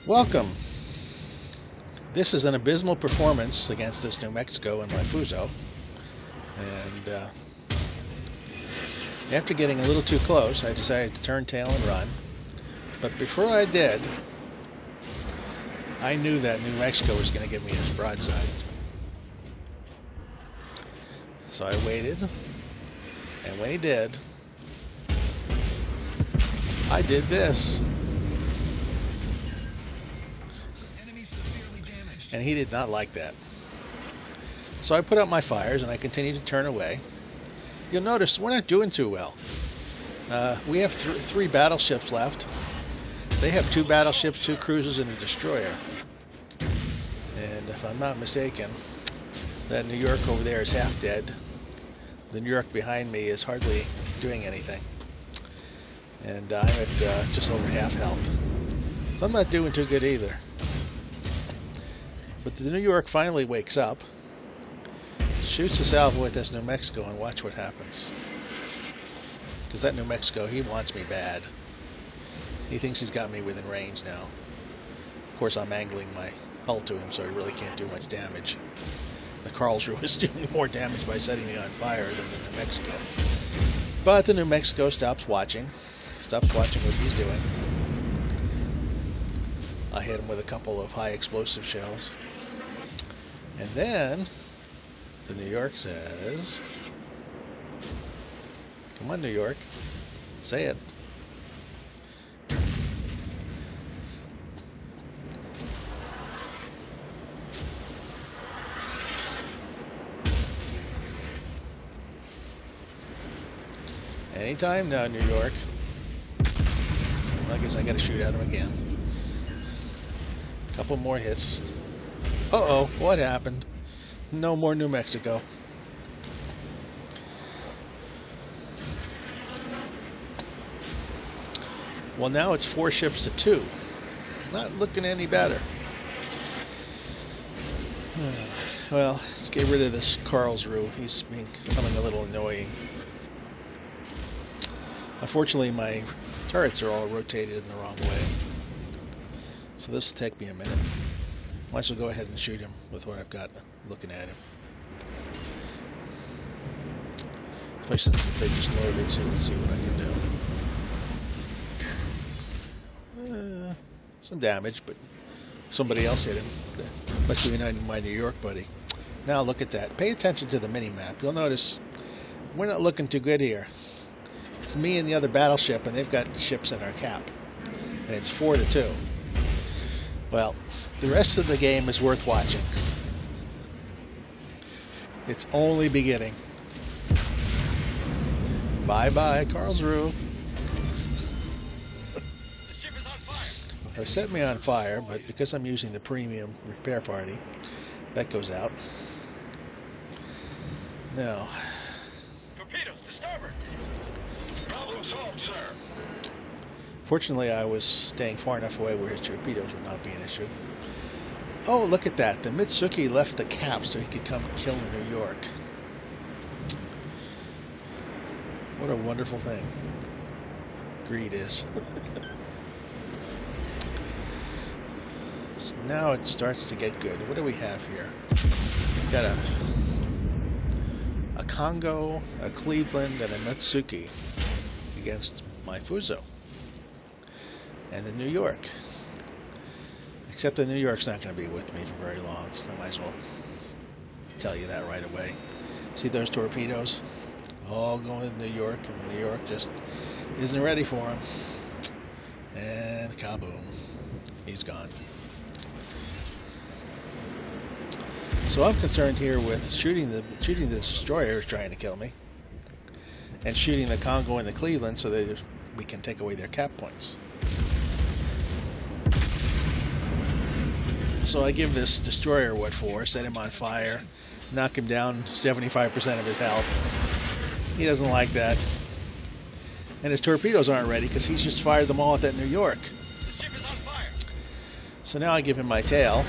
Welcome. This is an abysmal performance against this New Mexico in my Fuso. And after getting a little too close, I decided to turn tail and run. But before I did, I knew that New Mexico was going to give me his broadside. So I waited, and when he did, I did this. And he did not like that. So I put out my fires and I continued to turn away. You'll notice we're not doing too well. We have three battleships left. They have 2 battleships, 2 cruisers, and a destroyer. And if I'm not mistaken, that New York over there is half dead. The New York behind me is hardly doing anything. And I'm at just over half health. So I'm not doing too good either. But the New York finally wakes up, shoots a salvo at this New Mexico, and watch what happens. Because that New Mexico, he wants me bad. He thinks he's got me within range now. Of course, I'm angling my hull to him, so he really can't do much damage. The Karlsruhe is doing more damage by setting me on fire than the New Mexico. But the New Mexico stops watching what he's doing. I hit him with a couple of high explosive shells. And then the New York says, "Come on, New York, say it." Anytime now, New York. Well, I guess I gotta shoot at him again. A couple more hits. Uh-oh, what happened? No more New Mexico. Well, now it's 4 ships to 2. Not looking any better. Well, let's get rid of this Karlsruhe. He's becoming a little annoying. Unfortunately, my turrets are all rotated in the wrong way. So this will take me a minute. Might as well go ahead and shoot him with what I've got looking at him. Especially since they just loaded, so let's see what I can do. Some damage, but somebody else hit him. Must be my New York buddy. Now look at that. Pay attention to the mini-map. You'll notice we're not looking too good here. It's me and the other battleship, and they've got ships in our cap. And it's 4 to 2. Well, the rest of the game is worth watching. It's only beginning. Bye-bye, Karlsruhe. The ship is on fire. They set me on fire, but because I'm using the premium repair party, that goes out. Now, Torpedoes to starboard. Problem solved, sir. fortunately, I was staying far enough away where his torpedoes would not be an issue. Oh, look at that. The Mitsuki left the cap so he could come kill the New York. What a wonderful thing greed is. So now it starts to get good. What do we have here? We've got a Congo, a Cleveland, and a Mitsuki against my Fuso. And the New York. Except the New York's not going to be with me for very long, so I might as well tell you that right away. See those torpedoes? All going to New York, and the New York just isn't ready for them. And kaboom. He's gone. So I'm concerned here with shooting the destroyer who's trying to kill me, and shooting the Congo and the Cleveland so that we can take away their cap points. So I give this destroyer what for, set him on fire, knock him down 75% of his health. He doesn't like that. And his torpedoes aren't ready because he's just fired them all at that New York. The ship is on fire. So now I give him my tail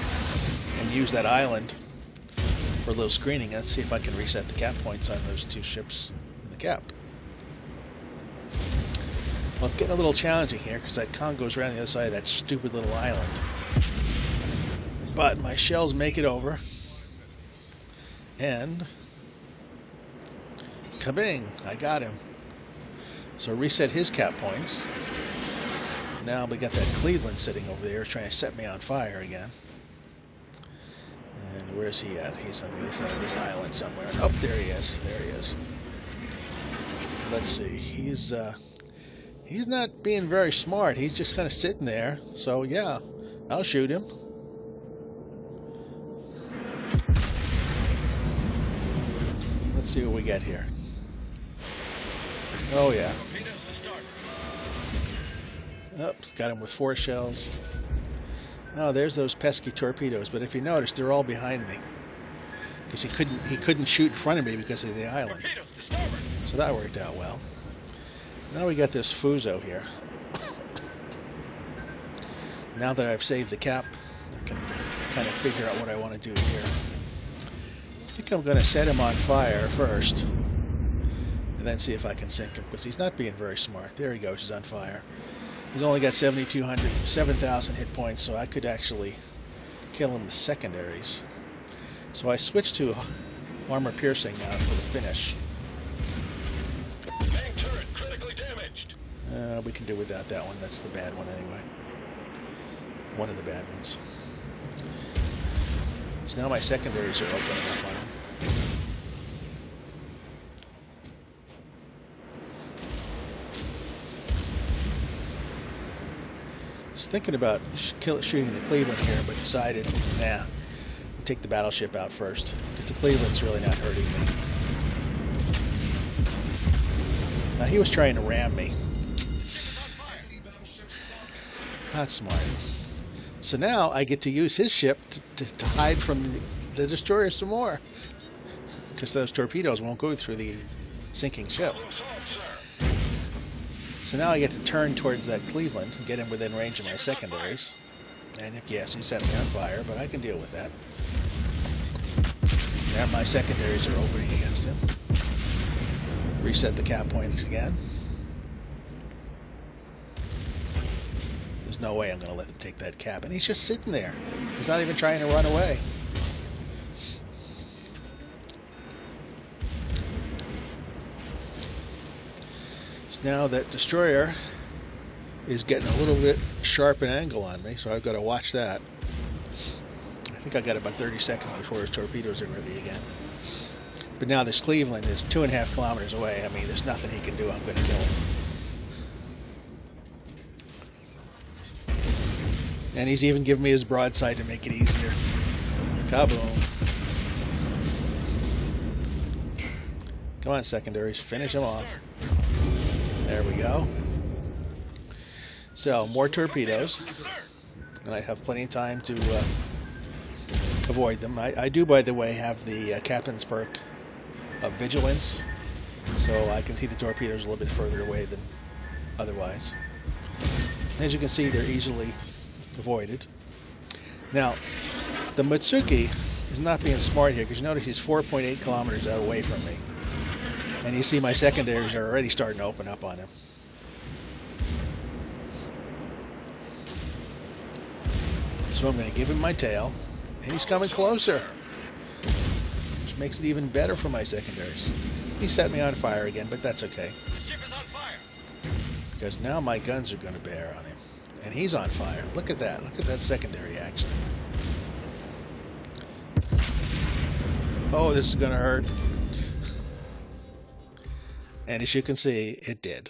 and use that island for a little screening. Let's see if I can reset the cap points on those 2 ships in the cap. Well, it's getting a little challenging here because that Congo's around the other side of that stupid little island. But my shells make it over. And kabing! I got him. So reset his cap points. Now we got that Cleveland sitting over there trying to set me on fire again. And where's he at? He's on the other side of this island somewhere. Oh, there he is. There he is. Let's see. He's not being very smart. He's just kind of sitting there. So yeah, I'll shoot him. Let's see what we get here. Oh yeah. Oh, got him with 4 shells. Oh, there's those pesky torpedoes. But if you notice, they're all behind me because he couldn't shoot in front of me because of the island. So that worked out well. Now we got this Fuso here. Now that I've saved the cap, I can kind of figure out what I want to do here. I think I'm going to set him on fire first, and then see if I can sink him, because he's not being very smart. There he goes, he's on fire. He's only got 7,000 hit points, so I could actually kill him with secondaries. So I switched to armor piercing now for the finish. Main turret critically damaged. We can do without that one. That's the bad one anyway. One of the bad ones. So now my secondaries are opening up on him. I was thinking about shooting the Cleveland here, but decided, nah, I'll take the battleship out first, because the Cleveland's really not hurting me. Now he was trying to ram me. Not smart. So now I get to use his ship to hide from the destroyer some more, because those torpedoes won't go through the sinking ship. So now I get to turn towards that Cleveland and get him within range of my secondaries. And yes, he set me on fire, but I can deal with that. Now my secondaries are opening against him. Reset the cap points again. There's no way I'm going to let him take that cap. And he's just sitting there. He's not even trying to run away. Now that destroyer is getting a little bit sharp an angle on me, so I've got to watch that. I think I got about 30 seconds before his torpedoes are ready again. But now this Cleveland is 2.5 kilometers away. I mean, there's nothing he can do. I'm going to kill him. And he's even giving me his broadside to make it easier. Kaboom. Come on, secondaries. Finish him off. There we go. So, more torpedoes. And I have plenty of time to avoid them. I do, by the way, have the captain's perk of vigilance. So I can see the torpedoes a little bit further away than otherwise. As you can see, they're easily avoided. Now, the Mitsuki is not being smart here, because you notice he's 4.8 kilometers out away from me. And you see my secondaries are already starting to open up on him. So I'm going to give him my tail, and he's coming closer, which makes it even better for my secondaries. He set me on fire again, but that's okay. The ship is on fire. Because now my guns are going to bear on him. And he's on fire. Look at that. Look at that secondary action. Oh, this is going to hurt. And as you can see, it did.